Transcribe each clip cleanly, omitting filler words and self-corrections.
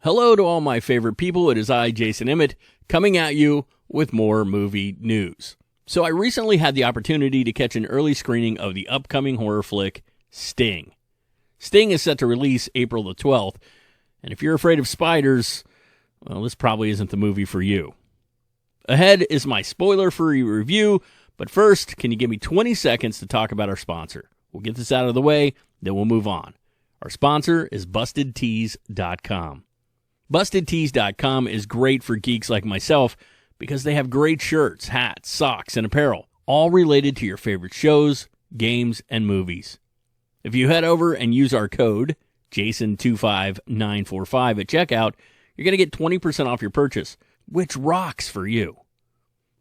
Hello to all my favorite people. It is I, Jason EMMITT, coming at you with more movie news. So I recently had the opportunity to catch an early screening of the upcoming horror flick, Sting. Sting is set to release April the 12th, and if you're afraid of spiders, well, this probably isn't the movie for you. Ahead is my spoiler-free review, but first, can you give me 20 seconds to talk about our sponsor? We'll get this out of the way, then we'll move on. Our sponsor is BustedTees.com. BustedTees.com is great for geeks like myself because they have great shirts, hats, socks, and apparel, all related to your favorite shows, games, and movies. If you head over and use our code, Jason25945 at checkout, you're going to get 20% off your purchase, which rocks for you.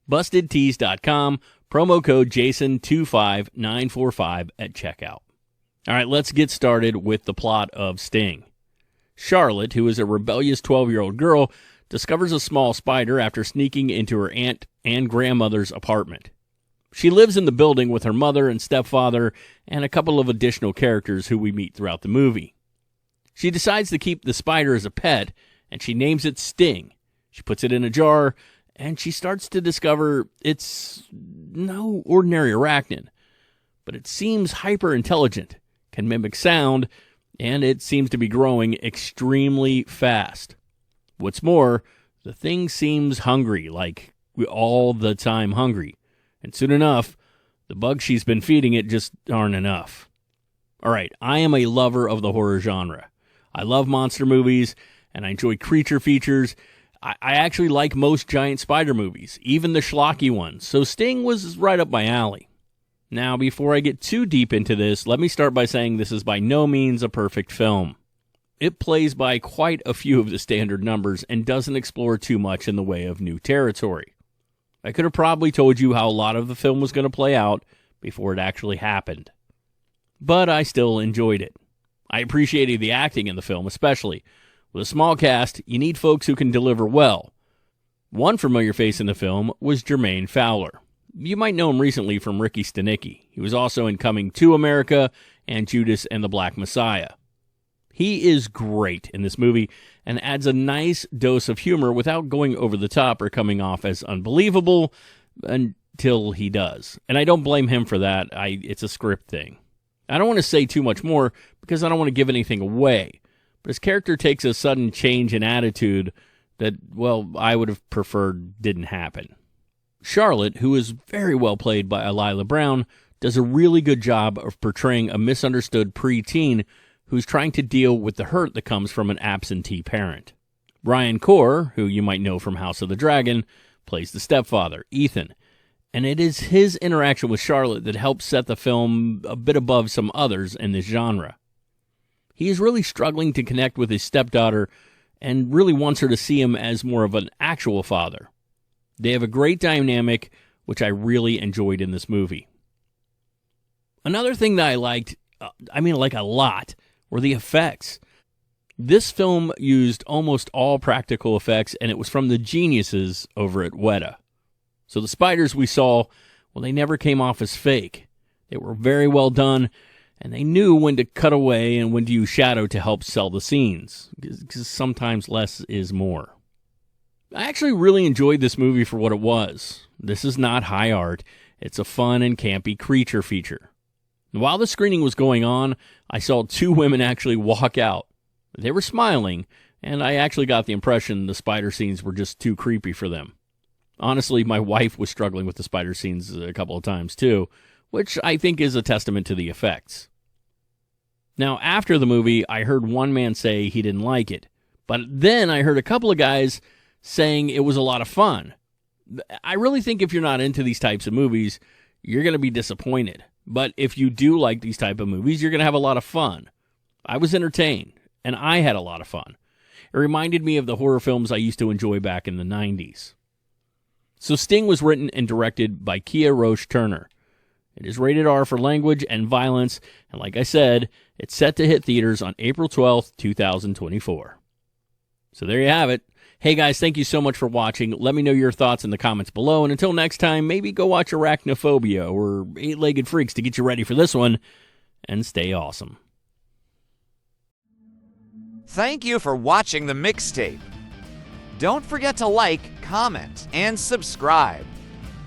BustedTees.com, promo code Jason25945 at checkout. All right, let's get started with the plot of Sting. Charlotte, who is a rebellious 12-year-old girl, discovers a small spider after sneaking into her aunt and grandmother's apartment. She lives in the building with her mother and stepfather and a couple of additional characters who we meet throughout the movie. She decides to keep the spider as a pet, and she names it Sting. She puts it in a jar, and she starts to discover it's no ordinary arachnid, but it seems hyper-intelligent, can mimic sound, and it seems to be growing extremely fast. What's more, the thing seems hungry, like all the time hungry. And soon enough, the bugs she's been feeding it just aren't enough. All right, I am a lover of the horror genre. I love monster movies, and I enjoy creature features. I actually like most giant spider movies, even the schlocky ones, so Sting was right up my alley. Now, before I get too deep into this, let me start by saying this is by no means a perfect film. It plays by quite a few of the standard numbers and doesn't explore too much in the way of new territory. I could have probably told you how a lot of the film was going to play out before it actually happened. But I still enjoyed it. I appreciated the acting in the film, especially. With a small cast, you need folks who can deliver well. One familiar face in the film was Jermaine Fowler. You might know him recently from Ricky Stenicki. He was also in Coming to America and Judas and the Black Messiah. He is great in this movie and adds a nice dose of humor without going over the top or coming off as unbelievable until he does. And I don't blame him for that. It's a script thing. I don't want to say too much more because I don't want to give anything away. But his character takes a sudden change in attitude that, well, I would have preferred didn't happen. Charlotte, who is very well played by Lila Brown, does a really good job of portraying a misunderstood preteen who's trying to deal with the hurt that comes from an absentee parent. Ryan Corr, who you might know from House of the Dragon, plays the stepfather, Ethan, and it is his interaction with Charlotte that helps set the film a bit above some others in this genre. He is really struggling to connect with his stepdaughter and really wants her to see him as more of an actual father. They have a great dynamic, which I really enjoyed in this movie. Another thing that I liked, a lot, were the effects. This film used almost all practical effects, and it was from the geniuses over at Weta. So the spiders we saw, well, they never came off as fake. They were very well done, and they knew when to cut away and when to use shadow to help sell the scenes, because sometimes less is more. I actually really enjoyed this movie for what it was. This is not high art. It's a fun and campy creature feature. While the screening was going on, I saw two women actually walk out. They were smiling, and I actually got the impression the spider scenes were just too creepy for them. Honestly, my wife was struggling with the spider scenes a couple of times too, which I think is a testament to the effects. Now, after the movie, I heard one man say he didn't like it, but then I heard a couple of guys saying it was a lot of fun. I really think if you're not into these types of movies, you're going to be disappointed. But if you do like these type of movies, you're going to have a lot of fun. I was entertained, and I had a lot of fun. It reminded me of the horror films I used to enjoy back in the 90s. So Sting was written and directed by Kia Roche Turner. It is rated R for language and violence, and like I said, it's set to hit theaters on April 12th, 2024. So there you have it. Hey guys, thank you so much for watching. Let me know your thoughts in the comments below, and until next time, maybe go watch Arachnophobia or Eight-Legged Freaks to get you ready for this one, and stay awesome. Thank you for watching the mixtape. Don't forget to like, comment, and subscribe.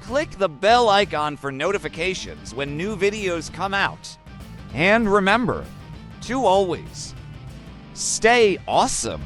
Click the bell icon for notifications when new videos come out. And remember to always stay awesome.